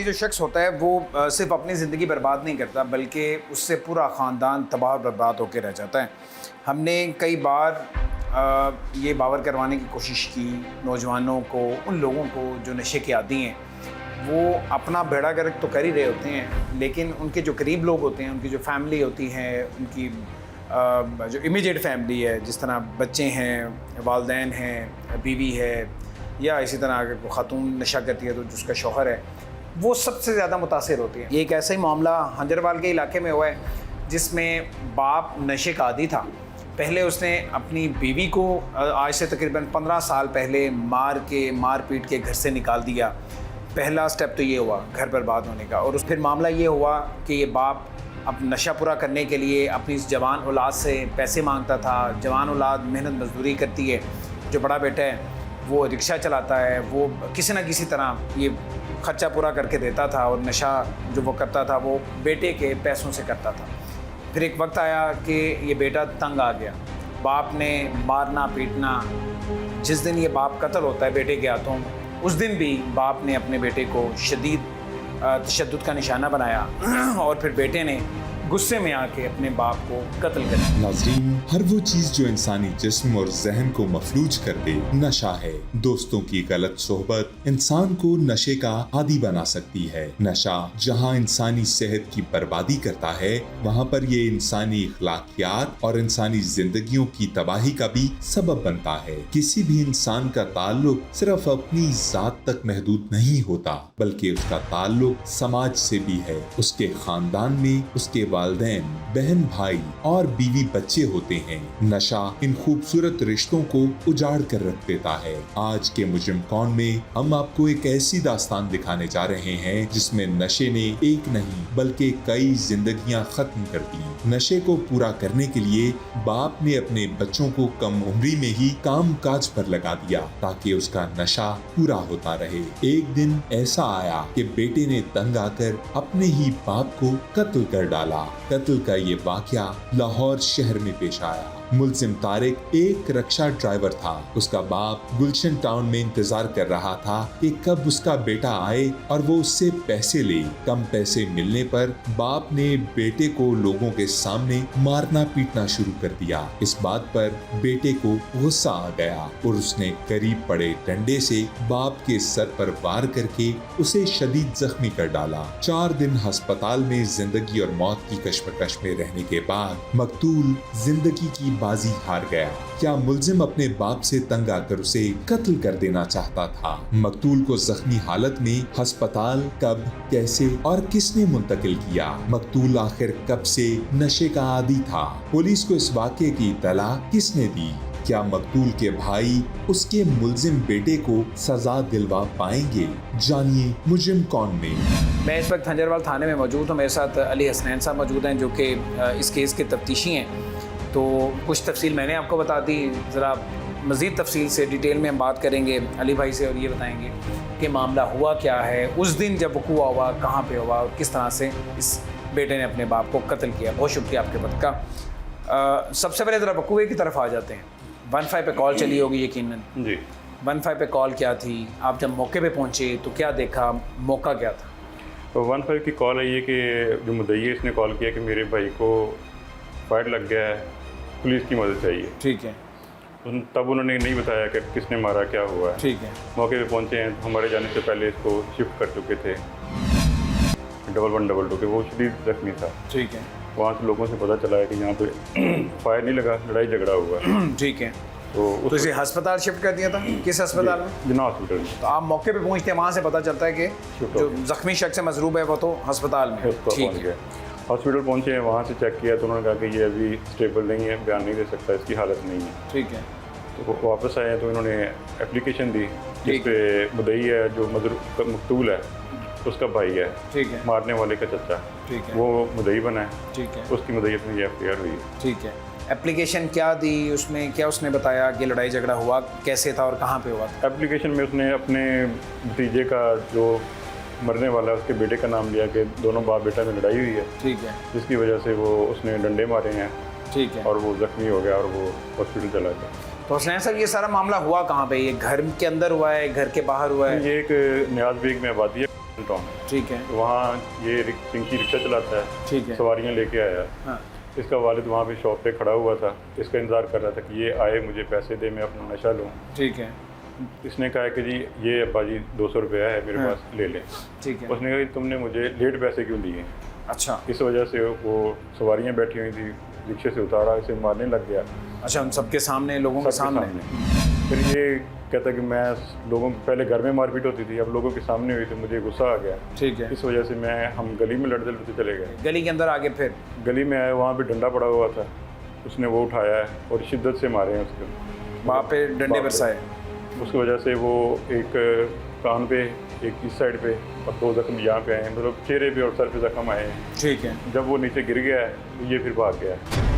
जो शख्स होता है वो सिर्फ अपनी ज़िंदगी बर्बाद नहीं करता बल्कि उससे पूरा ख़ानदान तबाह बर्बाद होकर रह जाता है। हमने कई बार ये बावर करवाने की कोशिश की नौजवानों को, उन लोगों को जो नशे के आदी हैं, वो अपना बेड़ा गर्क तो कर ही रहे होते हैं, लेकिन उनके जो करीब लोग होते हैं, उनकी जो फैमिली होती है, उनकी जो इमीडिएट फैमिली है, जिस तरह बच्चे हैं, वालदैन हैं, बीवी है, या इसी तरह अगर कोई खातून नशा करती है तो जिसका शौहर है, वो सबसे ज़्यादा मुतासिर होती है। ये एक ऐसा ही मामला हंजरवाल के इलाके में हुआ है जिसमें बाप नशे का आदी था। पहले उसने अपनी बीवी को आज से तकरीबन 15 साल पहले मार पीट के घर से निकाल दिया। पहला स्टेप तो ये हुआ घर बर्बाद होने का। और फिर मामला ये हुआ कि ये बाप अब नशा पूरा करने के लिए अपनी इस जवान औलाद से पैसे मांगता था। जवान औलाद मेहनत मजदूरी करती है, जो बड़ा बेटा है वो रिक्शा चलाता है, वो किसी न किसी तरह ये ख़र्चा पूरा करके देता था और नशा जो वो करता था वो बेटे के पैसों से करता था। फिर एक वक्त आया कि ये बेटा तंग आ गया, बाप ने मारना पीटना। जिस दिन ये बाप कत्ल होता है बेटे के हाथों, उस दिन भी बाप ने अपने बेटे को शदीद तशद्दुद का निशाना बनाया और फिर बेटे ने गुस्से में आके अपने बाप को कत्ल कर दिया। नाज़रीन, हर वो चीज जो इंसानी जिस्म और जहन को मफलूज कर दे नशा है। दोस्तों की गलत सोहबत इंसान को नशे का आदी बना सकती है। नशा जहां इंसानी सेहत की बर्बादी करता है, वहां पर ये इंसानी अखलाकियात और इंसानी जिंदगियों की तबाही का भी सबब बनता है। किसी भी इंसान का ताल्लुक सिर्फ अपनी जात तक महदूद नहीं होता, बल्कि उसका ताल्लुक समाज से भी है। उसके खानदान में उसके वालिदैन, बहन भाई और बीवी बच्चे होते हैं। नशा इन खूबसूरत रिश्तों को उजाड़ कर रख देता है। आज के मुजरिम कौन में हम आपको एक ऐसी दास्तान दिखाने जा रहे हैं जिसमें नशे ने एक नहीं बल्कि कई जिंदगियां खत्म कर दी। नशे को पूरा करने के लिए बाप ने अपने बच्चों को कम उम्री में ही काम काज पर लगा दिया ताकि उसका नशा पूरा होता रहे। एक दिन ऐसा आया कि बेटे ने तंग आकर अपने ही बाप को कत्ल कर डाला। कत्ल का ये वाकया लाहौर शहर में पेश आया। मुल्जिम तारिक एक रिक्शा ड्राइवर था। उसका बाप गुलशन टाउन में इंतजार कर रहा था कि कब उसका बेटा आए और वो उससे पैसे ले। कम पैसे मिलने पर बाप ने बेटे को लोगों के सामने मारना पीटना शुरू कर दिया। इस बात पर बेटे को गुस्सा आ गया और उसने करीब पड़े डंडे से बाप के सर पर वार करके उसे शदीद जख्मी कर डाला। 4 दिन अस्पताल में जिंदगी और मौत की कश्मकश में रहने के बाद मकतूल जिंदगी की बाजी हार गया। क्या मुल्जिम अपने बाप से तंग आकर उसे कत्ल कर देना चाहता था? मकतूल को जख्मी हालत में अस्पताल कब, कैसे और किसने मुंतकिल किया? मकतूल आखिर कब से नशे का आदी था? पुलिस को इस वाक़े की इत्तला किसने दी? क्या मकतूल के भाई उसके मुल्जिम बेटे को सजा दिलवा पाएंगे? जानिए मुजरिम कौन में। मैं इस वक्त हंजरवाल थाने में मौजूद हूँ। मेरे साथ अली हसनैन साहब मौजूद हैं जो कि इस केस के तफ्तीशी हैं। तो कुछ तफसील मैंने आपको बता दी, ज़रा मज़ीद तफसील से डिटेल में हम बात करेंगे अली भाई से और ये बताएंगे कि मामला हुआ क्या है, उस दिन जब वक़ूआ हुआ कहाँ पे हुआ और किस तरह से इस बेटे ने अपने बाप को कत्ल किया। बहुत शुक्रिया आपके वक्त का। सबसे पहले ज़रा वक़ूए की तरफ आ जाते हैं। 15 पे कॉल चली होगी यकीनन जी। 15 पे कॉल क्या थी? आप जब मौके पे पहुँचे तो क्या देखा, मौका क्या था? तो 15 की कॉल आई है कि जो मुद्दई है इसने कॉल किया कि मेरे भाई को फायर लग गया है, पुलिस की मदद चाहिए। ठीक है। तब उन्होंने नहीं बताया कि किसने मारा, क्या हुआ है। ठीक है। मौके पे पहुंचे हैं तो हमारे जाने से पहले इसको शिफ्ट कर चुके थे 1122 के। वो शदीद जख्मी था। ठीक है। वहाँ से लोगों से पता चला है कि यहाँ पे फायर नहीं लगा, लड़ाई झगड़ा हुआ है। ठीक है। तो इसे अस्पताल शिफ्ट कर दिया था? किस अस्पताल में? जिन्ना हॉस्पिटल में। तो आप मौके पे पहुंचते हैं, वहाँ से पता चलता है कि जो जख्मी शख्स है मजरूब है वो तो अस्पताल में। ठीक है। हॉस्पिटल पहुंचे हैं, वहाँ से चेक किया तो उन्होंने कहा कि ये अभी स्टेबल नहीं है, बयान नहीं दे सकता, इसकी हालत नहीं है। ठीक है। तो वो वापस आए तो इन्होंने एप्लीकेशन दी जिस पे मुद्दई है जो मकतूल है उसका भाई है। ठीक है। मारने वाले का चचा। ठीक है। वो मुद्दई बना है। ठीक है। उसकी मुद्दईयत में ये FIR हुई है। ठीक है। एप्लीकेशन क्या दी, उसमें क्या उसने बताया कि लड़ाई झगड़ा हुआ कैसे था और कहाँ पे हुआ था? एप्लीकेशन में उसने अपने भतीजे का जो मरने वाला है उसके बेटे का नाम लिया कि दोनों बाप बेटा में लड़ाई हुई है। ठीक है। जिसकी वजह से वो उसने डंडे मारे हैं। ठीक है। और वो जख्मी हो गया और वो हॉस्पिटल चला गया। तो हसनैन साहब ये सारा मामला हुआ कहाँ पे? ये घर के अंदर हुआ है, घर के बाहर हुआ है? ये एक न्याज बेग में आबादी है। टाउन। ठीक है। तो वहाँ ये पिंकी रिक्शा चलाता है, ठीक है। सवारियाँ लेके आया। हाँ। इसका वालिद वहाँ पे शॉप पे खड़ा हुआ था, इसका इंतज़ार कर रहा था कि ये आए, मुझे पैसे दे, मैं अपना नशा लूँ। ठीक है। इसने कहा कि जी ये अब्बा जी 200 रुपया है मेरे पास, ले लें। ठीक है। उसने कहा कि तुमने मुझे लेट पैसे क्यों दिए। अच्छा। इस वजह से वो सवारियाँ बैठी हुई थी, रिक्शे से उतारा, इसे मारने लग गया। अच्छा, उन सबके सामने, लोगों के सबके सामने। फिर ये कहता कि मैं लोगों पहले घर में मारपीट होती थी, अब लोगों के सामने हुई तो मुझे गुस्सा आ गया। ठीक है। इस वजह से हम गली में लड़ते लड़ते चले गए। गली के अंदर आगे फिर गली में आए, वहाँ पे डंडा पड़ा हुआ था, उसने वो उठाया है और शिद्दत से मारे हैं उसके। वहाँ पे डंडे बरसाए। उसकी वजह से वो एक कान पे, एक इस साइड पे और 2 जख्म यहाँ पे आए हैं, मतलब चेहरे पे और सर पे जख्म आए हैं। ठीक है। जब वो नीचे गिर गया है तो ये फिर भाग गया है।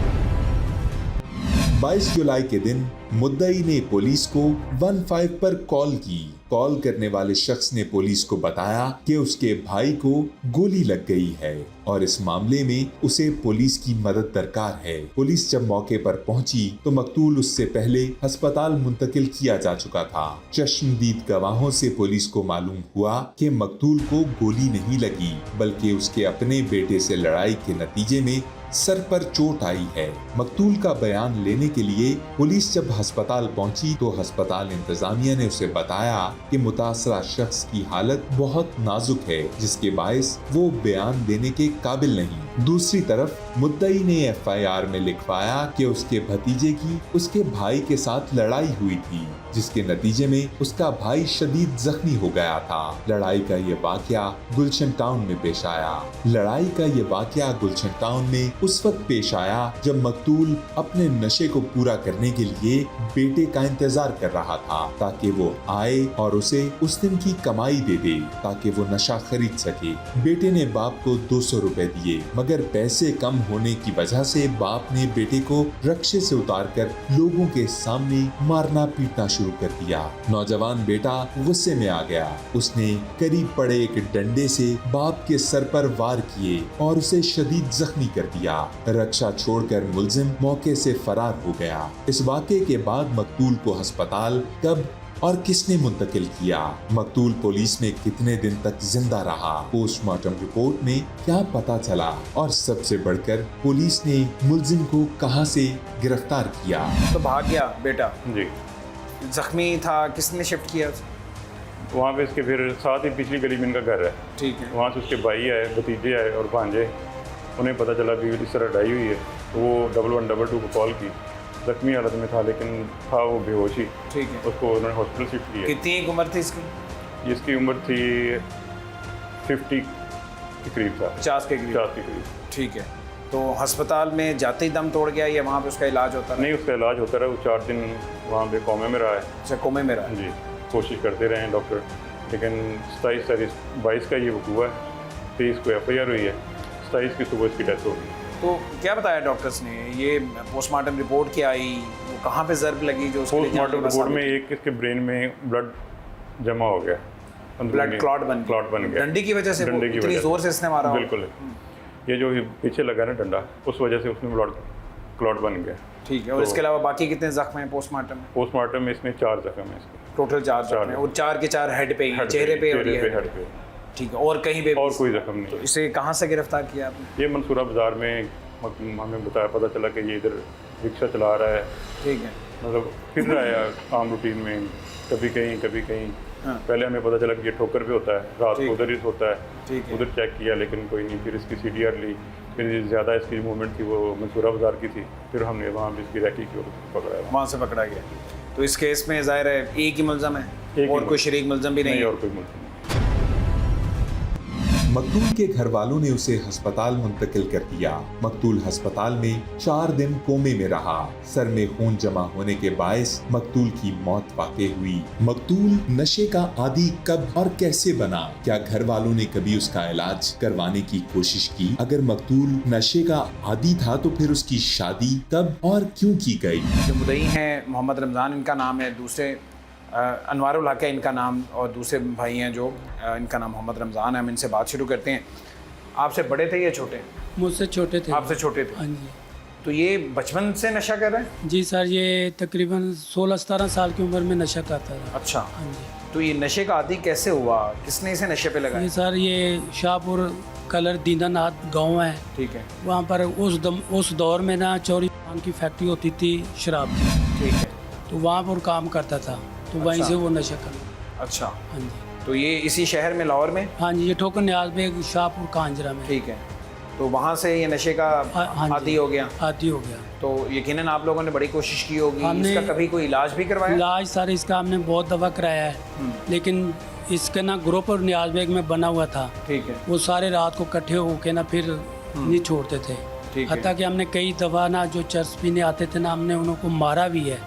22 जुलाई के दिन मुद्दई ने पुलिस को 15 पर कॉल की। कॉल करने वाले शख्स ने पुलिस को बताया कि उसके भाई को गोली लग गई है और इस मामले में उसे पुलिस की मदद दरकार है। पुलिस जब मौके पर पहुंची तो मकतूल उससे पहले अस्पताल मुंतकिल किया जा चुका था। चश्मदीद गवाहों से पुलिस को मालूम हुआ कि मकतूल को गोली नहीं लगी, बल्कि उसके अपने बेटे से लड़ाई के नतीजे में सर पर चोट आई है। मकतूल का बयान लेने के लिए पुलिस जब अस्पताल पहुंची तो अस्पताल इंतजामिया ने उसे बताया कि मुतासरा शख्स की हालत बहुत नाजुक है, जिसके बायस वो बयान देने के काबिल नहीं। दूसरी तरफ मुद्दई ने FIR में लिखवाया कि उसके भतीजे की उसके भाई के साथ लड़ाई हुई थी, जिसके नतीजे में उसका भाई शदीद जख्मी हो गया था। लड़ाई का ये वाकया गुलशन टाउन में पेश आया। लड़ाई का ये वाकया गुलशन टाउन में उस वक्त पेश आया जब मकतूल अपने नशे को पूरा करने के लिए बेटे का इंतजार कर रहा था ताकि वो आए और उसे उस दिन की कमाई दे दे ताकि वो नशा खरीद सके। बेटे ने बाप को 200 रुपए दिए, मगर पैसे कम होने की वजह से बाप ने बेटे को रक्शे से उतारकर लोगों के सामने मारना पीटना शुरू कर दिया। नौजवान बेटा गुस्से में आ गया। उसने करीब पड़े एक डंडे से बाप के सर पर वार किए और उसे शदीद जख्मी कर दिया। रक्षा छोड़कर मुलजिम मौके से फरार हो गया। इस वाक़े के बाद मकतूल को अस्पताल कब और किसने मुंतकिल किया, मकतूल पुलिस में कितने दिन तक जिंदा रहा, पोस्टमार्टम रिपोर्ट में क्या पता चला और सबसे बढ़कर पुलिस ने मुलजिम को कहां से गिरफ्तार किया। तो भाग गया बेटा जी। जख्मी था, किसने शिफ्ट किया? वहाँ पे इसके फिर साथ ही पिछली गली में इनका घर है। ठीक है। वहाँ से उसके भाई आए, भतीजे आए और भांजे। उन्हें पता चला भी इस तरह लड़ाई हुई है तो वो 1122 को कॉल की। जख्मी हालत में था लेकिन था वो बेहोशी। ठीक है। उसको उन्होंने हॉस्पिटल शिफ्ट किया। कितनी उम्र थी इसकी? इसकी उम्र थी 50 के करीब था। 50 के करीब। 50 के करीब। ठीक है। तो अस्पताल में जाते ही दम तोड़ गया या वहाँ पे उसका इलाज होता रहा? नहीं, उसका इलाज होता रहा। वो 4 दिन वहाँ पे कोमे में रहा है। अच्छा, कोमे में रहा? जी, कोशिश करते रहे हैं डॉक्टर, लेकिन 27 तारीख 22 का ये हुआ है, 23 को FIR हुई है, 27 की सुबह इसकी डेथ हो गई। तो क्या बताया डॉक्टर्स ने? ये पोस्टमार्टम रिपोर्ट क्या आई, वो कहाँ पे ज़र्ब लगी जो उसके लिए पोस्टमार्टम जानलेवा रिपोर्ट साबित में हुई? एक इसके ब्रेन में ब्लड जमा हो गया, ब्लड क्लॉट बन गया। डंडी की वजह से? डंडे की इतनी वजह जोर से इसने मारा? बिल्कुल। ये जो पीछे लगा ना डंडा, उस वजह से उसमें ब्लड क्लॉट बन गया। ठीक है। और इसके अलावा बाकी कितने जख्म हैं पोस्टमार्टम में? पोस्टमार्टम में इसमें 4 जख्म है इसके। टोटल 4 जख्म हैं और 4 के 4 हेड पे ही, चेहरे पे और ये हेड पे। ठीक है। और कहीं पे? और कोई जख्म नहीं। इसे कहाँ से गिरफ्तार किया आपने? ये मंसूरा बाजार में हमें बताया, पता चला कि ये इधर रिक्शा चला रहा है। ठीक है। मतलब फिर रहा है आम रूटीन में, कभी कहीं कभी कहीं। हाँ। पहले हमें पता चला कि ये ठोकर पे होता है, रात को उधर ही होता है। ठीक है। उधर चेक किया लेकिन कोई नहीं। फिर इसकी CDR ली, फिर ज़्यादा इसकी मूवमेंट थी वो मंसूरा बाजार की थी, फिर हमने वहाँ भी इसकी रैकी की और पकड़ा। वहाँ से पकड़ा गया। तो इस केस में ज़ाहिर है एक ही मुलज़म है और कोई शरीक मुलज़म भी नहीं? और कोई मुलज़म नहीं। मकतूल के घर वालों ने उसे अस्पताल मुंतकिल कर दिया। मकतूल अस्पताल में 4 दिन कोमे में रहा। सर में खून जमा होने के बायस मकतूल की मौत वाक़ई हुई। मकतूल नशे का आदी कब और कैसे बना? क्या घर वालों ने कभी उसका इलाज करवाने की कोशिश की? अगर मकतूल नशे का आदी था तो फिर उसकी शादी कब और क्यों की गई? जो मुद्दई हैं मोहम्मद रमज़ान इनका नाम है, दूसरे अनवारुल हक है इनका नाम, और दूसरे भाई हैं जो इनका नाम मोहम्मद रमज़ान है। हम इनसे बात शुरू करते हैं। आपसे बड़े थे या छोटे? मुझसे छोटे थे। आपसे छोटे थे? हाँ जी। तो ये बचपन से नशा कर रहे हैं? जी सर, ये तकरीबन 16-17 साल की उम्र में नशा करता था। अच्छा। हाँ जी। तो ये नशे का आदी कैसे हुआ, किसने इसे नशे पे ये लगाया? सर ये शाहपुर कलर दीनानाथ गांव है, ठीक है, वहाँ पर उस दौर में ना चौरी पान की फैक्ट्री होती थी शराब की, ठीक है। तो वहाँ पर काम करता था, तो वहीं अच्छा। से वो नशा कर। अच्छा, हाँ जी, तो ये इसी शहर में, लाहौर में? हाँ जी, ये ठोकर न्याज बेग शाहपुर कांजरा में। ठीक है, तो वहाँ से ये नशे का हाँ जी। आदी हो गया। आदी हो गया। तो यकीनन आप लोगों ने बड़ी कोशिश की होगी, हमने- इसका कभी कोई इलाज भी करवाया? इलाज सर इसका हमने बहुत दफ़ा कराया है, लेकिन इसका ना ग्रुप और न्याज बेग में बना हुआ था, ठीक है, वो सारे रात को इकट्ठे होके ना फिर नहीं छोड़ते थे। ठीक है। हत्ता कि हमने कई दफ़ा ना जो चर्च पीने आते थे ना, हमने उनको मारा भी है।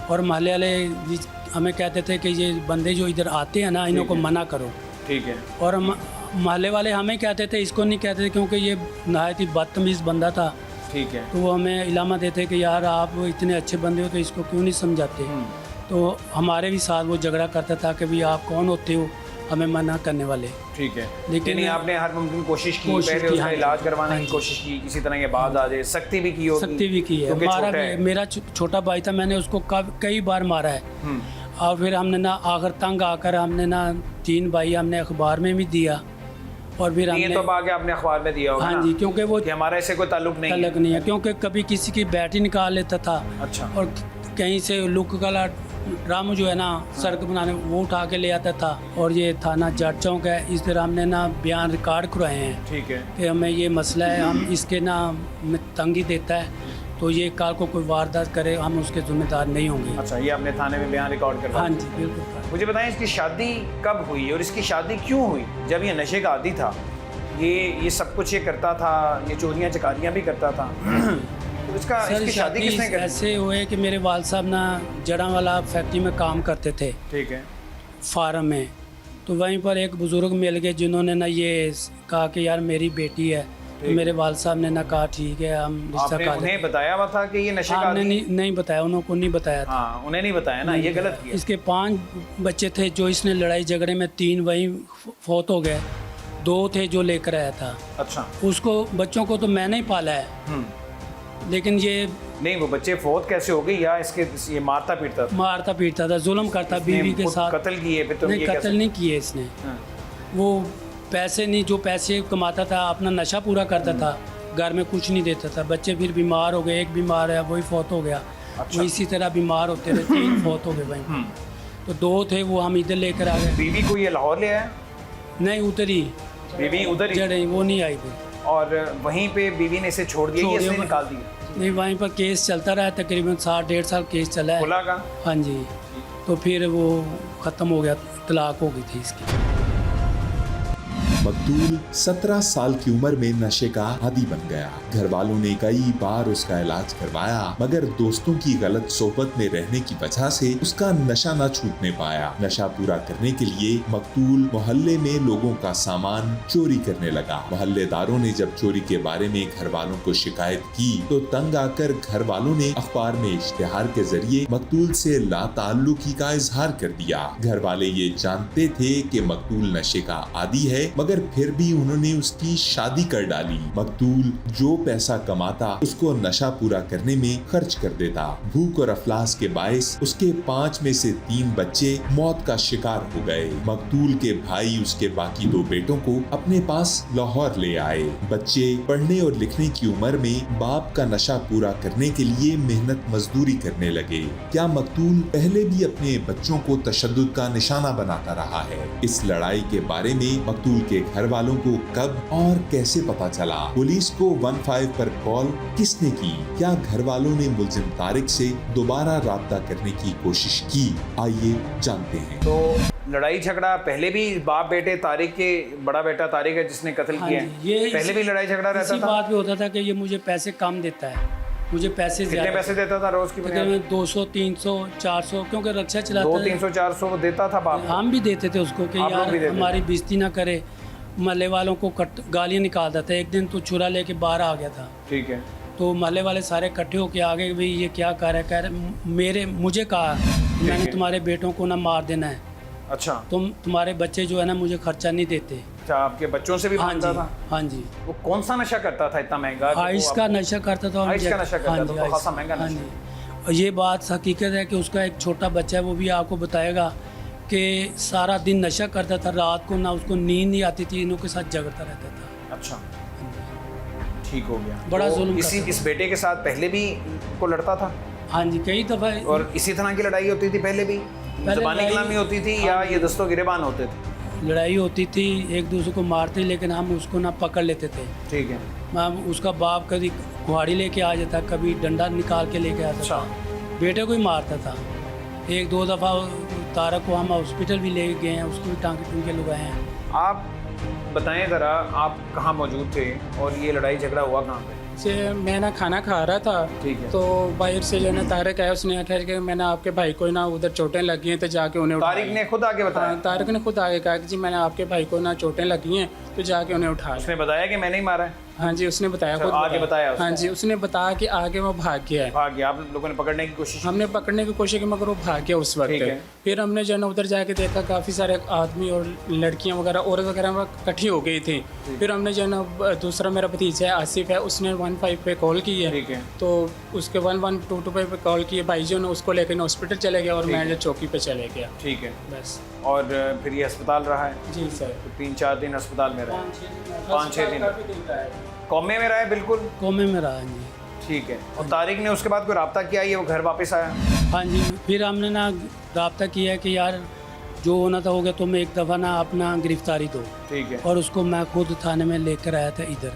और महल्ले वाले भी हमें कहते थे कि ये बंदे जो इधर आते हैं ना, इनको मना करो। ठीक है, और महल्ले वाले हमें कहते थे, इसको नहीं कहते थे, क्योंकि ये नहायत ही बदतमीज़ बंदा था। ठीक है। तो वो हमें इलामा देते कि यार आप इतने अच्छे बंदे हो तो इसको क्यों नहीं समझाते। तो हमारे भी साथ वो झगड़ा करता था कि भाई आप कौन होते हो हमें मना करने वाले। ठीक है, लेकिन लेकिन आपने हर मुमकिन कोशिश की, कोशिश पहले की, उसका हाँ जी। इलाज करवाने हाँ की जी। कोशिश की, किसी तरह के बाद आ जाए, सख्ती भी की होगी, सख्ती भी की है, क्योंकि मारा छोटा भी। है। मेरा छोटा भाई था, मैंने उसको कई बार मारा है। और फिर हमने ना आखिर तंग आकर हमने ना 3 भाई हमने अखबार में भी दिया, और फिर ये हमने तो आगे आपने अखबार में दिया होगा हाँ ना, जी, क्योंकि वो कि हमारा इससे कोई ताल्लुक नहीं अलग है। नहीं है, क्योंकि कभी किसी की बैटरी निकाल लेता था, अच्छा, और कहीं से लुक वाला ड्रम जो है ना सड़क बनाने वो उठा के ले आता था। और ये थाना जाट चौक है, इस तरह हमने ना बयान रिकॉर्ड करवाए हैं ठीक है, कि हमें ये मसला है, हम इसके ना में तंगी देता है, तो ये कल को कोई वारदात करे हम उसके जिम्मेदार नहीं होंगे। अच्छा, ये आपने थाने में बयान रिकॉर्ड करवा हाँ दिया। जी, बिल्कुल। मुझे बताएं इसकी शादी कब हुई और इसकी शादी क्यों हुई? जब ये नशे का आदी था, ये सब कुछ ये करता था, ये चोरियां चकारियां भी करता था, तो सर इसकी शादी किसने करी? ऐसे हुए कि मेरे वाल साहब ना जड़ा वाला फैक्ट्री में काम करते थे, ठीक है, फार्म में। तो वहीं पर एक बुज़ुर्ग मिल गए जिन्होंने ना ये कहा कि यार मेरी बेटी है। तो मेरे वाल साहब ने ना कहा ठीक है हम रिश्ता आपने कर उन्हें लेते। बताया हुआ था कि ये नशे का हमने आदी? नहीं बताया, उनको नहीं बताया था। हाँ, उन्हें नहीं बताया ना, ये गलत किया। इसके 5 बच्चे थे, जो इसने लड़ाई झगड़े में 3 वहीं फौत हो गए, 2 थे जो लेकर आया था। अच्छा, उसको बच्चों को तो मैंने ही पाला है, लेकिन ये नहीं, वो बच्चे फौत कैसे हो गई, या इसके ये मारता पीटता था? मारता पीटता था, जुल्म करता बीवी के खुद साथ। कत्ल किए फिर? तुम नहीं, ये कत्ल कैसे? नहीं किए इसने। हाँ, वो पैसे नहीं, जो पैसे कमाता था अपना नशा पूरा करता था, घर में कुछ नहीं देता था। बच्चे फिर बीमार हो गए, एक बीमार है वही फौत हो गया। अच्छा। वो इसी तरह बीमार होते रहे, 3 फौत हो गए भाई। तो 2 थे वो हम इधर लेकर आ गए। बीवी को ये लाहौर ले आया? नहीं उतरी, बीवी उधर ही? जड़े वो नहीं आई फिर। और वहीं पे बीवी ने इसे छोड़ दिया, छोड़ ये इसने दिया। निकाल दिया? नहीं, वहीं पर केस चलता रहा, तकरीबन 1.5 साल केस चला है। खुला का? हाँ जी, तो फिर वो ख़त्म हो गया, तलाक हो गई थी इसकी। मकतूल 17 साल की उम्र में नशे का आदी बन गया। घर वालों ने कई बार उसका इलाज करवाया, मगर दोस्तों की गलत सोहबत में रहने की वजह से उसका नशा न छूटने पाया। नशा पूरा करने के लिए मकतूल मोहल्ले में लोगों का सामान चोरी करने लगा। मोहल्लेदारों ने जब चोरी के बारे में घर वालों को शिकायत की तो तंग आकर घर वालों ने अखबार में इश्तिहार के जरिए मकतूल से लाताल्लुकी का इजहार कर दिया। घर वाले ये जानते थे कि मकतूल नशे का आदी है, मगर फिर भी उन्होंने उसकी शादी कर डाली। मकतूल जो पैसा कमाता उसको नशा पूरा करने में खर्च कर देता। भूख और अफलास के बायस उसके 5 में से 3 बच्चे मौत का शिकार हो गए। मकतूल के भाई उसके बाकी 2 बेटों को अपने पास लाहौर ले आए। बच्चे पढ़ने और लिखने की उम्र में बाप का नशा पूरा करने के लिए मेहनत मजदूरी करने लगे। क्या मकतूल पहले भी अपने बच्चों को तशद्दुद का निशाना बनाता रहा है? इस लड़ाई के बारे में मकतूल के घर वालों को कब और कैसे पता चला? पुलिस को 15 पर कॉल किसने की? क्या घर वालों ने मुलजिम तारिक से दोबारा राब्ता करने की कोशिश की? आइए जानते हैं। तो लड़ाई झगड़ा पहले भी बाप बेटे तारिक के, बड़ा बेटा तारिक है जिसने कत्ल हाँ किया जी, है, ये पहले भी लड़ाई झगड़ा रहता इसी था? बात पे होता था कि ये मुझे पैसे कम देता है, मुझे पैसे कितने ज़्यादा। पैसे देता था रोज की बुनियाद? तकरीबन 200, 300, 400, क्योंकि रक्षा 200, चलाता था। 300, 400 वो देता था बाप? हम भी देते थे उसको कि आप लोग भी यार देते हमारी बेइज्जती ना करे। महल्ले वालों को गालियाँ निकालता था। एक दिन तो छुरा लेके बाहर आ गया था, ठीक है, तो महल्ले वाले सारे इकट्ठे होके आ गए, भाई ये क्या कर रहा है? कह रहे मुझे कहा मैंने तुम्हारे बेटों को ना मार देना है, अच्छा, तुम्हारे बच्चे जो है ना मुझे खर्चा नहीं देते। अच्छा, आपके बच्चों से भी हाँ मांगता जी, था? हाँ जी। वो कौन सा नशा करता था इतना महंगा? आइस का नशा करता था। आइस का नशा करता हाँ था, जी, तो खासा आइस। महंगा हाँ नशा। जी। और ये बात हकीकत है कि उसका एक छोटा बच्चा है, वो भी आपको बताएगा कि सारा दिन नशा करता था, रात को ना उसको नींद नहीं आती थी, इनों के साथ झगड़ता रहता था। अच्छा, ठीक हो गया। बड़ा तो जुल्म इसी करता इस बेटे के साथ पहले भी को लड़ता था हाँ जी, कई दफ़ा। और इसी तरह की लड़ाई होती थी पहले भी? ज़बानी लड़ाई- कलामी होती थी या ये दस्तों गिरेबान होते थे? लड़ाई होती थी, एक दूसरे को मारते, लेकिन हम उसको ना पकड़ लेते थे। ठीक है। हम उसका बाप कभी कुहाड़ी लेके आ जाता, कभी डंडा निकाल के लेके आता अच्छा। था, बेटे को ही मारता था। एक दो दफ़ा तारक को हम हॉस्पिटल भी ले गए हैं, उसको भी टाँके टूंके लगाए हैं। आप बताएं ज़रा, आप कहाँ मौजूद थे और ये लड़ाई झगड़ा हुआ कहाँ पे? से मैं ना खाना खा रहा था, ठीक है। तो बाहर से जो है ना तारक आया, उसने आखिया कि मैंने आपके भाई को ना उधर चोटें लगी हैं, तो जाके उन्हें तारिक ने खुद आके बताया? हाँ, तारक ने खुद आगे कहा कि जी मैंने आपके भाई को ना चोटें लगी हैं, तो जाके उन्हें उठा लिया। उसने बताया कि मैंने ही मारा है? हाँ जी, उसने बताया, अच्छा, खुद आगे बताया उसने? हाँ जी, उसने बताया कि आगे वो भाग गया है। भाग गया। आप लोगों ने पकड़ने की कोशिश की? हमने पकड़ने की कोशिश की, मगर वो भाग गया उस ठीक है। वक्त। फिर हमने जो है ना उधर जाके देखा, काफ़ी सारे आदमी और लड़कियां वगैरह, औरत वगैरह इकट्ठी हो गई थी। फिर हमने जो है ना, दूसरा मेरा भतीजा है आसिफ है, उसने 15 पे कॉल की है, ठीक है। तो उसके 1122 पे कॉल किए, भाई जो है ना उसको लेकर हॉस्पिटल चले गया और मैं जो चौकी पे चले गया। ठीक है। बस। और फिर ये अस्पताल रहा है? जी सर। 3-4 दिन अस्पताल में रहा? 5-6 दिन दिन। कौमे में रहा है? बिल्कुल कौमे में रहा जी। ठीक है। और तारिक ने उसके बाद कोई रब्ता किया, ये वो घर वापस आया? हाँ जी, फिर हमने ना रब्ता किया कि यार जो होना था हो गया, तुम एक दफ़ा ना अपना गिरफ्तारी दो। ठीक है। और उसको मैं खुद थाने में लेकर आया था इधर।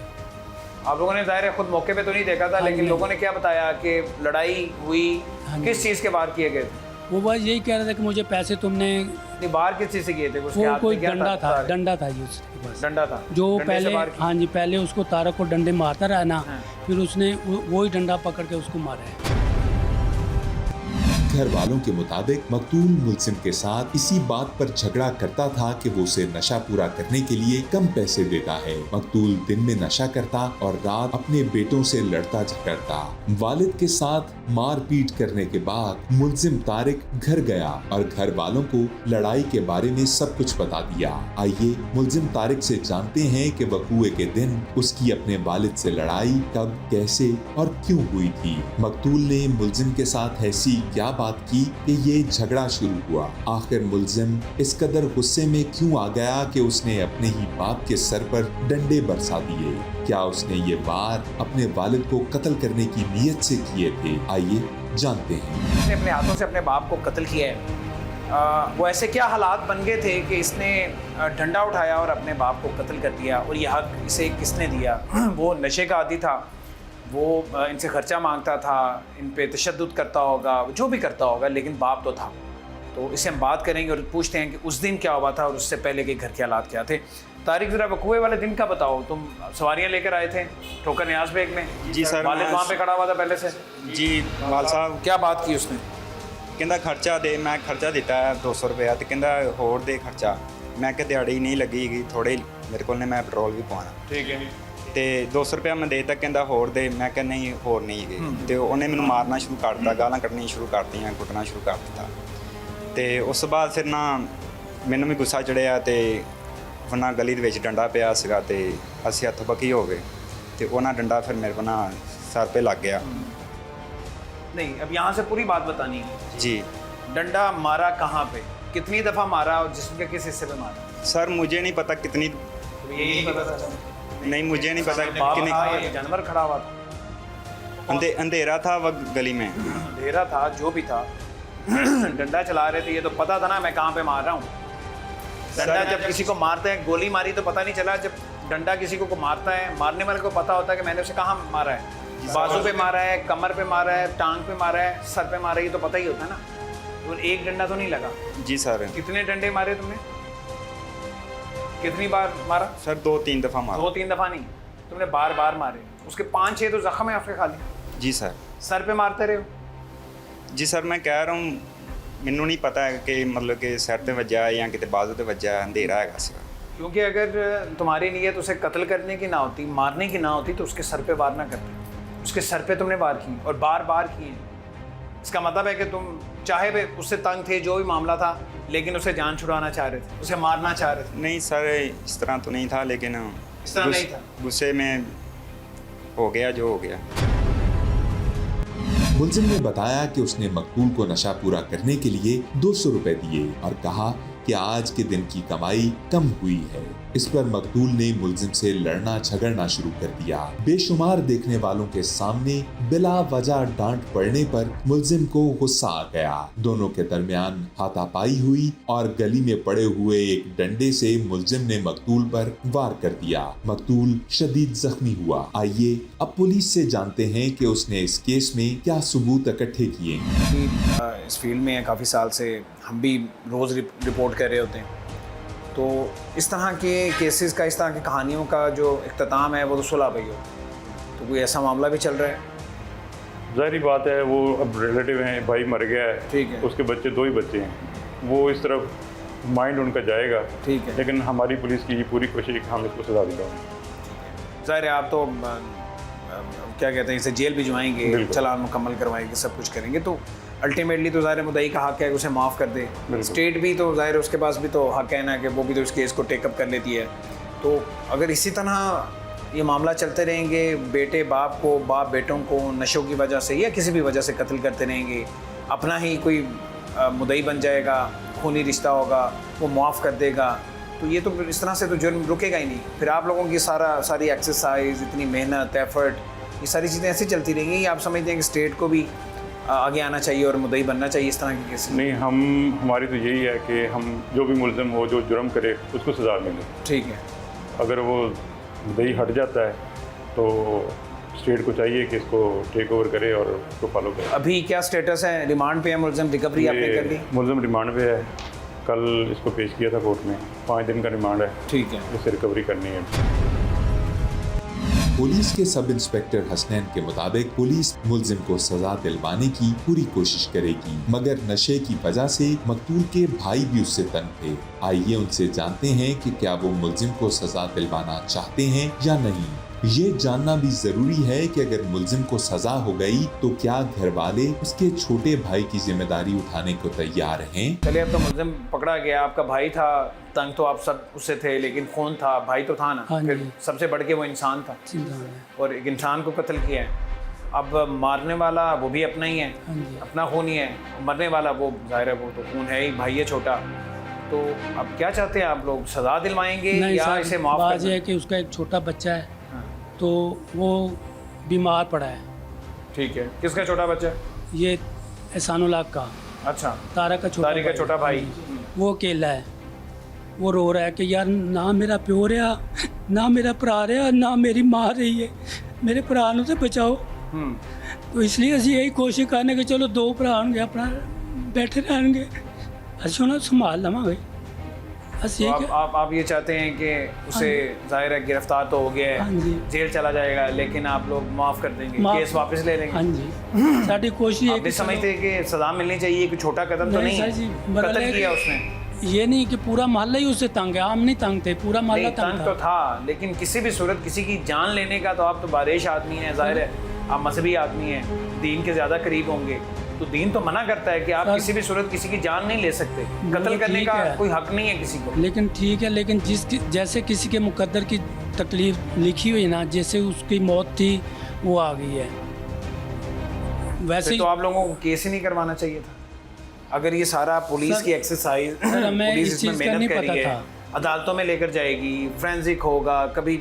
आप लोगों ने ज़ाहिर है खुद मौके पे तो नहीं देखा था, लेकिन नहीं। लोगों ने क्या बताया कि लड़ाई हुई? हाँ किस चीज़ के वार किए गए थे? वो बस यही कह रहा था कि मुझे पैसे तुमने, नहीं, वार किस चीज़ से किए थे? उसके वो हाथ कोई में क्या डंडा था, तारिक? डंडा था जी उसके पास, डंडा था जो डंडे से पहले, वार किए? हाँ जी, पहले उसको तारक को डंडे मारता रहा ना, हाँ। फिर उसने वही डंडा पकड़ के उसको मारा है। घर वालों के मुताबिक मकतूल मुलजिम के साथ इसी बात पर झगड़ा करता था कि वो उसे नशा पूरा करने के लिए कम पैसे देता है। मकतूल दिन में नशा करता और रात अपने बेटों से लड़ता झगड़ता। वालिद के साथ मारपीट करने के बाद मुलजिम तारिक घर गया और घर वालों को लड़ाई के बारे में सब कुछ बता दिया। आइए मुलजिम तारिक से जानते हैं कि वकूए के दिन उसकी अपने वालिद से लड़ाई कब, कैसे और क्यों हुई थी। मकतूल ने मुलजिम के साथ ऐसी क्या बात की कि ये झगड़ा शुरू हुआ। आखिर मुलजिम इस कदर गुस्से में क्यों आ गया कि उसने अपने ही बाप के सर पर डंडे बरसा दिए। क्या उसने ये वार अपने वालिद को कत्ल करने की नीयत से किए थे? आइए जानते हैं। इसने अपने हाथों से अपने बाप को कत्ल किया है। वो ऐसे क्या हालात बन गए थे कि इसने डंडा उठाया और अपने बाप को कत्ल कर दिया? और ये हक इसे किसने दिया? वो नशे का आदी था, वो इनसे खर्चा मांगता था, इन पे तशद्दुद करता होगा, जो भी करता होगा, लेकिन बाप तो था। तो इससे हम बात करेंगे और पूछते हैं कि उस दिन क्या हुआ था और उससे पहले के घर के हालात क्या थे। तारिक, ज़रा वकूए वाले दिन का बताओ। तुम सवारियाँ लेकर आए थे ठोकर न्याज बेग में? जी सर, वालिद मैं- वहाँ पे खड़ा हुआ था पहले से? जी वाल साहब क्या बात की उसने? कहता खर्चा दे, मैं खर्चा दिता है 200 रुपया, तो कहता होर दे खर्चा। मैं कि दिहाड़ी नहीं लगेगी, थोड़े मेरे को मैं पेट्रोल भी पाना, ठीक है। ਤੇ 200 ਰੁਪਇਆ ਮੈਂ ਦੇਤਾ, ਕਹਿੰਦਾ ਹੋਰ ਦੇ। ਮੈਂ ਕਿਹਾ ਨਹੀਂ ਹੋਰ ਨਹੀਂ ਹੈਗੇ। ਤੇ ਉਹਨੇ ਮੈਨੂੰ ਮਾਰਨਾ ਸ਼ੁਰੂ ਕਰ ਦਿੱਤਾ, ਗਾਲਾਂ ਕੱਢਣੀਆਂ ਸ਼ੁਰੂ ਕਰਤੀਆਂ, ਕੁੱਟਣਾ ਸ਼ੁਰੂ ਕਰ ਦਿੱਤਾ। ਤੇ ਉਸ ਤੋਂ ਬਾਅਦ ਫਿਰ ਨਾ ਮੈਨੂੰ ਵੀ ਗੁੱਸਾ ਚੜਿਆ ਤੇ ਉਹਨਾਂ ਗਲੀ ਦੇ ਵਿੱਚ ਡੰਡਾ ਪਿਆ ਸੀਗਾ ਤੇ ਅਸੀਂ ਹੱਥੋਂ ਬੱਕੀ ਹੋ ਗਏ ਤੇ ਉਹਨਾਂ ਡੰਡਾ ਫਿਰ ਮੇਰੇ ਕੋਲ ਨਾ ਸਰ पे ਲੱਗ ਗਿਆ। नहीं, अब यहाँ से पूरी बात बतानी है। जी डंडा मारा कहाँ पे, कितनी दफ़ा मारा और जिसम के किस हिस्से पे मारा? सर मुझे नहीं पता कितनी, तो ये नहीं पता था? नहीं मुझे नहीं पता बाप कितनी। था या जानवर खड़ा हुआ था? अंधेरा था वह गली में। अंधेरा था, जो भी था। डंडा चला रहे थे, ये तो पता था ना मैं कहाँ पे मार रहा हूँ। डंडा जब किसी को मारते हैं, गोली मारी तो पता नहीं चला। जब डंडा किसी को मारता है, मारने वाले को पता होता है कि मैंने उसे कहाँ मारा है। बाजू पे मारा है, कमर पे मारा है, टांग पे मारा है, सर पे मारा है, ये तो पता ही होता है ना। तो एक डंडा तो नहीं लगा। जी सर। कितने डंडे मारे तुमने? कितनी बार मारा? सर 2-3 दफ़ा मारा। 2-3 दफ़ा नहीं, तुमने बार बार मारे। उसके 5-6 तो जख्म है आपके खाली। जी सर। सर पे मारते रहे हो? जी सर मैं कह रहा हूँ ਮੈਨੂੰ नहीं पता है कि मतलब कि सर ते वज्जा है या किते बाजू ते वज्जा है, अंधेरा है सीगा। क्योंकि अगर तुम्हारी नीयत उसे कत्ल करने की ना होती, मारने की ना होती, तो उसके सर पे वार ना करते। उसके सर पे तुमने वार की और बार बार किए। इसका मतलब है कि तुम चाहे भी उससे तंग थे, जो भी मामला था, लेकिन उसे जान छुड़ाना चाह रहे थे, उसे मारना चाह रहे थे। नहीं सर इस तरह तो नहीं था, लेकिन इस तरह नहीं था। गुस्से में हो गया जो हो गया। मुलजिम ने बताया कि उसने मकतूल को नशा पूरा करने के लिए 200 रुपए दिए और कहा कि आज के दिन की कमाई कम हुई है। इस पर मकतूल ने मुलजिम से लड़ना झगड़ना शुरू कर दिया। बेशुमार देखने वालों के सामने बिला वजह डांट पड़ने पर मुलजिम को गुस्सा आ गया। दोनों के दरमियान हाथापाई हुई और गली में पड़े हुए एक डंडे से मुलजिम ने मकतूल पर वार कर दिया। मकतूल शदीद जख्मी हुआ। आइए अब पुलिस से जानते हैं कि उसने इस केस में क्या सबूत इकट्ठे किए हैं। कि इस फील्ड में काफ़ी साल से हम भी रोज़ रिपोर्ट कर रहे होते हैं, तो इस तरह के केसेस का, इस तरह की कहानियों का जो इख्तिताम है वो तो सुलह पे ही होता है। तो कोई ऐसा मामला भी चल रहा है? ज़ाहिर बात है, वो अब रिलेटिव हैं, भाई मर गया है, ठीक है। उसके बच्चे 2 ही बच्चे हैं, वो इस तरफ माइंड उनका जाएगा। ठीक है। लेकिन हमारी पुलिस की पूरी कोशिश है कि हम इसको सजा दिलाएं। ज़ाहिर है आप तो क्या कहते हैं, इसे जेल भिजवाएंगे, बिल्कुल। चालान मुकम्मल करवाएंगे, सब कुछ करेंगे, तो अल्टीमेटली तो ज़ाहिर है मुद्दई का हक है कि उसे माफ़ कर दे। स्टेट भी तो ज़ाहिर है उसके पास भी तो हक है ना कि वो भी तो इस केस को टेकअप कर लेती है। तो अगर इसी तरह ये मामला चलते रहेंगे, बेटे बाप को, बाप बेटों को नशों की वजह से या किसी भी वजह से कत्ल करते रहेंगे, अपना ही कोई मुद्दई बन जाएगा, खूनी रिश्ता होगा, वो माफ़ कर देगा, तो ये तो इस तरह से तो जुर्म रुकेगा ही नहीं। फिर आप लोगों की सारी एक्सरसाइज, इतनी मेहनत, एफर्ट, ये सारी चीज़ें ऐसी चलती रहेंगी। आप समझते हैं कि स्टेट को भी आगे आना चाहिए और मुद्दई बनना चाहिए इस तरह के केस? नहीं, हमारी तो यही है कि हम जो भी मुलजिम हो, जो जुर्म करे, उसको सजा मिले। ठीक है। अगर वो मुद्दई हट जाता है तो स्टेट को चाहिए कि इसको टेक ओवर करे और उसको फॉलो करे। अभी क्या स्टेटस है? रिमांड पे है मुलजिम? रिकवरी आपने कर ली? मुलजिम रिमांड पे है, कल इसको पेश किया था कोर्ट में। 5 दिन का रिमांड है, ठीक है। इससे रिकवरी करनी है। पुलिस के सब इंस्पेक्टर हसनैन के मुताबिक पुलिस मुलजिम को सजा दिलवाने की पूरी कोशिश करेगी, मगर नशे की वजह से मकतूल के भाई भी उससे तंग थे। आइए उनसे जानते हैं कि क्या वो मुलजिम को सजा दिलवाना चाहते हैं या नहीं। ये जानना भी जरूरी है कि अगर मुलजिम को सजा हो गई तो क्या घर वाले उसके छोटे भाई की जिम्मेदारी उठाने को तैयार हैं? चलिए, अब तो मुलजिम पकड़ा गया, आपका भाई था, तंग तो आप सब उससे थे, लेकिन खून था, भाई तो था ना। हाँ फिर जी। सबसे बढ़ के वो इंसान था चिंता है। और एक इंसान को कत्ल किया है। अब मारने वाला वो भी अपना ही है, हाँ जी। अपना खून ही है, मरने वाला वो ज़ाहिर है वो तो खून है ही, भाई है छोटा। तो अब क्या चाहते हैं आप लोग? सजा दिलवाएंगे नहीं या सर, इसे माफ़ बात कर यह है कि उसका एक छोटा बच्चा है, हाँ। तो वो बीमार पड़ा है। ठीक है। किसका छोटा बच्चा? ये एहसानुल्लाह का, अच्छा, तारा का तारिक का छोटा भाई। वो अकेला है। वो रो रहा है कि यार ना मेरा प्यो रहा, ना मेरा भरा रहा, ना मेरी माँ रही है, मेरे भरा नूं ते बचाओ। तो इसलिए ਅਸੀਂ यही कोशिश करने कि चलो 2 भरा होंगे, अपना बैठे रहेंगे, ਅਸੀਂ ਉਹਨਾਂ ਨੂੰ संभाल लवांगे। तो आप ये चाहते हैं कि उसे ज़ाहिर है गिरफ्तार तो हो गया हाँ है, जी। जेल चला जाएगा, लेकिन आप लोग माफ़ कर देंगे, माफ़- केस वापस ले लेंगे? हाँ जी, साड़ी कोशिश है आप भी समझते हैं कि सजा मिलनी चाहिए, कि छोटा कदम तो नहीं सर जी, है, बगल कत्ल है किया कि- उसने। ये नहीं कि पूरा मोहल्ला ही उससे तंग है, हम नहीं तंग थे, पूरा मोहल्ला नहीं, तंग तंग तो था। था, लेकिन किसी भी सूरत किसी की जान लेने का, तो आप तो बारिश आदमी हैं, ज़ाहिर है आप मजहबी आदमी हैं, दीन के ज़्यादा करीब होंगे, तो दीन तो मना करता है कि आप सर- किसी भी सूरत किसी की जान नहीं ले सकते, कत्ल करने ठीक का है। कोई हक नहीं है किसी को। लेकिन ठीक है, लेकिन जैसे किसी के मुकद्दर की तकलीफ लिखी हुई ना, जैसे उसकी मौत थी वो आ गई है, वैसे फिर तो आप लोगों को केस ही नहीं करवाना चाहिए था। अगर ये सारा पुलिस सर- की एक्सरसाइज, सर, हमें पुलिस इस इसमें चीज़ का मेहनत नहीं कर रही पता है, था। अदालतों में लेकर जाएगी, फोरेंसिक होगा, कभी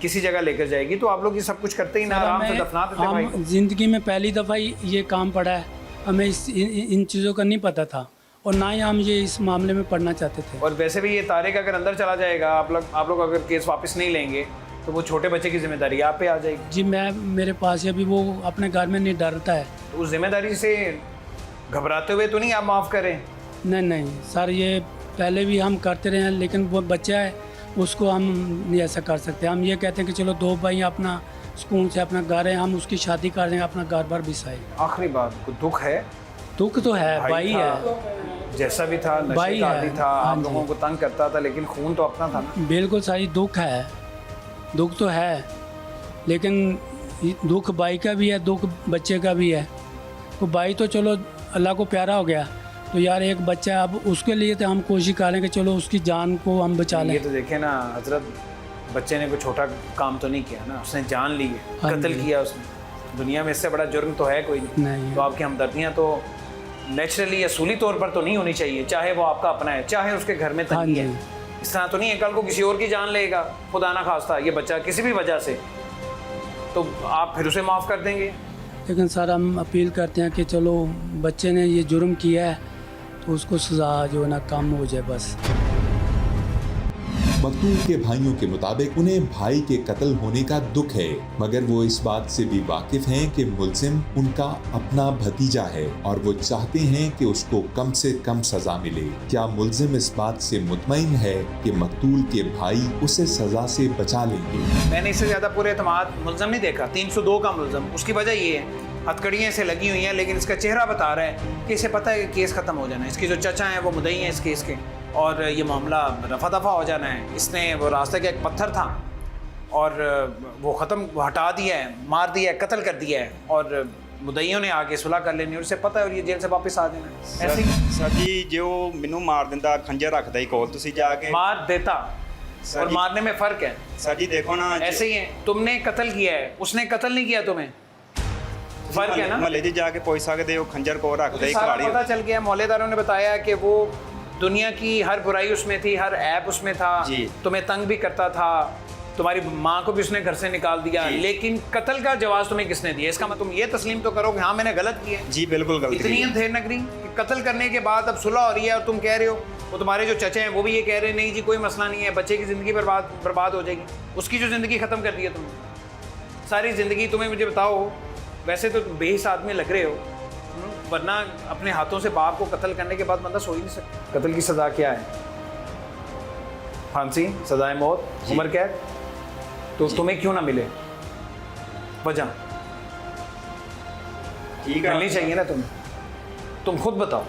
किसी जगह लेकर जाएगी, तो आप लोग ये सब कुछ करते ही ना, आराम से दफना देते भाई को। हम जिंदगी में पहली दफ़ा ये काम पड़ा है, हमें इन चीज़ों का नहीं पता था, और ना ही हम ये इस मामले में पढ़ना चाहते थे। और वैसे भी ये तारिक अगर अंदर चला जाएगा, आप लोग अगर केस वापस नहीं लेंगे, तो वो छोटे बच्चे की जिम्मेदारी आप पे आ जाएगी। जी, मेरे पास अभी वो अपने घर में नहीं डरता है। तो उस जिम्मेदारी से घबराते हुए तो नहीं आप माफ़ करें? नहीं सर, ये पहले भी हम करते रहे हैं, लेकिन वो बच्चा है, उसको हम नहीं ऐसा कर सकते। हम ये कहते हैं कि चलो 2 भाई अपना सुकून से अपना घर है, हम उसकी शादी कर देंगे, अपना घर भर बिसाए। आखिरी बात, को दुख है, दुख तो है, भाई था, है, जैसा भी था, नशे भाई का है। आदी था, हाँ आप जी। लोगों को तंग करता था, लेकिन खून तो अपना था ना। बिल्कुल सही, दुख है, दुख तो है, लेकिन दुख भाई का भी है, दुख बच्चे का भी है। तो भाई तो चलो अल्लाह को प्यारा हो गया, तो यार एक बच्चा, अब उसके लिए तो हम कोशिश करें कि चलो उसकी जान को हम बचा लें। ये तो देखे ना हजरत, बच्चे ने कोई छोटा काम तो नहीं किया ना, उसने जान ली है, हाँ कत्ल जी। किया उसने। दुनिया में इससे बड़ा जुर्म तो है कोई नहीं। तो आपकी हमदर्दियाँ तो नेचुरली असूली तौर पर तो नहीं होनी चाहिए, चाहे वो आपका अपना है, चाहे उसके घर में तंगी हाँ है। जी। इस तरह तो नहीं है कल को किसी और की जान लेगा, खुदा ना खास्ता ये बच्चा किसी भी वजह से, तो आप फिर उसे माफ़ कर देंगे? लेकिन सर हम अपील करते हैं कि चलो बच्चे ने ये जुर्म किया है तो उसको सज़ा जो है ना कम हो जाए बस। मकतूल के भाइयों के मुताबिक उन्हें भाई के कत्ल होने का दुख है, मगर वो इस बात से भी वाकिफ हैं कि मुल्जिम उनका अपना भतीजा है और वो चाहते हैं कि उसको कम से कम सजा मिले। क्या मुल्जिम इस बात से मुतमईन है कि मकतूल के भाई उसे सजा से बचा लेंगे? मैंने इससे ज़्यादा पूरे एतमाद मुल्ज़म नहीं देखा, 302 का मुल्ज़म। उसकी वजह ये है हथकड़ियाँ से लगी हुई हैं, लेकिन इसका चेहरा बता रहा है कि इसे पता है कि केस ख़त्म हो जाना है, इसकी जो चचा हैं वो मुद्दई हैं इस केस के, और ये मामला रफा दफा हो जाना है। इसने वो रास्ते का एक पत्थर था और वो ख़त्म हटा दिया है, मार दिया है, कत्ल कर दिया है, और मुद्दईयों ने आके सुलह कर लेनी, और उसे पता है और ये जेल से वापस आ जाना है। ऐसे ही ਸਰ ਜੀ ਜੋ ਮੈਨੂੰ ਮਾਰ ਦਿੰਦਾ ਖੰਜਰ ਰੱਖਦਾ ਹੀ ਕੋਲ ਤੁਸੀਂ ਜਾ ਕੇ मार देता और जी। मारने में फ़र्क है। ਸਰ ਜੀ ਦੇਖੋ ਨਾ ऐसे ही है, तुमने कत्ल किया है, उसने कत्ल नहीं किया तुम्हें, फ़र्क है ना। ਮਹੱਲੇ 'ਚ ਜਾ ਕੇ ਪੁੱਛ ਸਕਦੇ ਹੋ ਖੰਜਰ ਕੋਲ ਰੱਖਦਾ मुझे ਹੀ सारा ਖਿਲਾੜੀ पता चल गया, मोहल्लेदारों ने बताया कि वो दुनिया की हर बुराई उसमें थी, हर ऐप उसमें था, जी। तुम्हें तंग भी करता था, तुम्हारी माँ को भी उसने घर से निकाल दिया, जी। लेकिन कत्ल का जवाब तुम्हें किसने दिया? इसका मतलब तुम ये तस्लीम तो करो कि हाँ मैंने गलत किया है। ਜੀ ਬਿਲकुल गलत इतनी की अंधेर नगरी कि कत्ल करने के बाद अब सुलह हो रही है और तुम कह रहे हो, वो तुम्हारे जो चचे हैं वो भी ये कह रहे हैं नहीं जी कोई मसला नहीं है, बच्चे की ज़िंदगी बर्बाद हो जाएगी, उसकी जो ज़िंदगी ख़त्म कर दी है तुमने सारी ज़िंदगी। तुम्हें मुझे बताओ, वैसे तो बेहिस आदमी लग रहे हो, वरना अपने हाथों से बाप को कत्ल करने के बाद बंदा सो ही नहीं सकता। कत्ल की सज़ा क्या है? फांसी, सज़ाए मौत, उम्र कैद। तो तुम्हें क्यों ना मिले? वजह ठीक है मिलनी चाहिए ना तुम्हें, तुम खुद बताओ,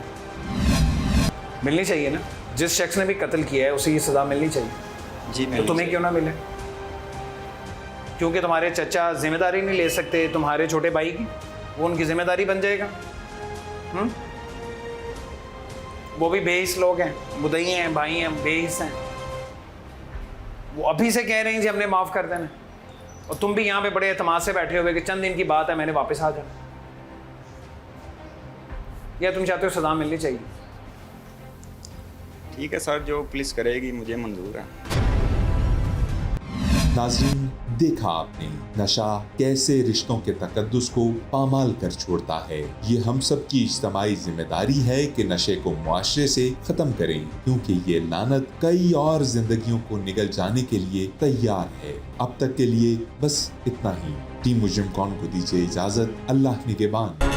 मिलनी चाहिए ना। जिस शख्स ने भी कत्ल किया है उसे ये सज़ा मिलनी चाहिए, जी तो तुम्हें क्यों ना मिले? क्योंकि तुम्हारे चचा जिम्मेदारी नहीं ले सकते तुम्हारे छोटे भाई की, वो उनकी जिम्मेदारी बन जाएगा। वो भी बेहिस लोग हैं, मुद्दई हैं, भाई हैं, बेहिस हैं, वो अभी से कह रहे हैं जी हमने माफ़ कर देना, और तुम भी यहाँ पे बड़े एतमाद से बैठे हुए कि चंद दिन की बात है मैंने वापस आ जाना, या तुम चाहते हो सज़ा मिलनी चाहिए? ठीक है सर, जो पुलिस करेगी मुझे मंजूर है। नाज़रीन, देखा आपने नशा कैसे रिश्तों के तकद्दुस को पामाल कर छोड़ता है। ये हम सब की इज्तिमाई जिम्मेदारी है कि नशे को मुआशरे से खत्म करें, क्योंकि ये लानत कई और जिंदगियों को निगल जाने के लिए तैयार है। अब तक के लिए बस इतना ही। टीम मुजरिम कौन को दीजिए इजाजत। अल्लाह निगहबान।